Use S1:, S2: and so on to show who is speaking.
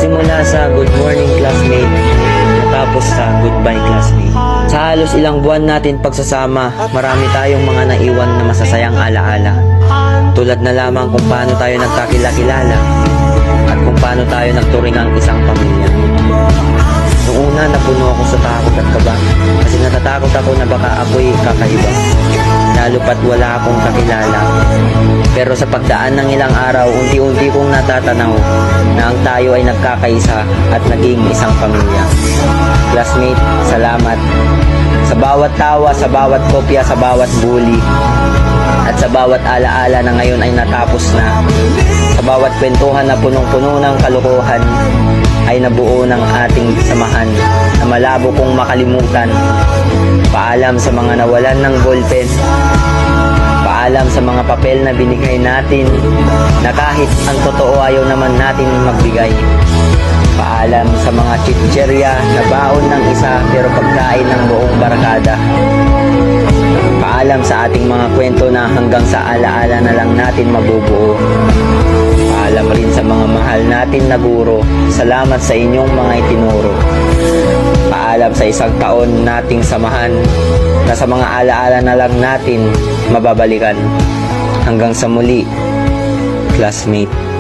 S1: Nagsimula sa good morning classmate, natapos sa goodbye classmate. Sa halos ilang buwan natin pagsasama, marami tayong mga naiwan na masasayang alaala. Tulad na lamang kung paano tayo nagkakilala at kung paano tayo nagturingang isang pamilya. Noong una, napuno ako sa takot at kaba kasi natatakot ako na baka ako'y kakaiba, lalo pat wala akong kakilala. Pero sa pagdaan ng ilang araw, unti-unti kong natatanaw na ang tayo ay nagkakaisa at naging isang pamilya. Classmate, salamat sa bawat tawa, sa bawat kopya, sa bawat bully, at sa bawat alaala na ngayon ay natapos na. Sa bawat kwentuhan na punong-puno ng kalokohan ay nabuo ng ating samahan na malabo kong makalimutan. Paalam sa mga nawalan ng ballpen, paalam sa mga papel na binigay natin na kahit ang totoo ayaw naman natin magbigay. Paalam sa mga chicherya na baon ng isa pero pagkain ng buong barkada. Paalam sa ating mga kwento na hanggang sa alaala na lang natin mabubuo. Paalam rin sa mga mahal natin na guro, salamat sa inyong mga itinuro. Paalam sa isang taon nating samahan na sa mga alaala na lang natin mababalikan. Hanggang sa muli, classmate.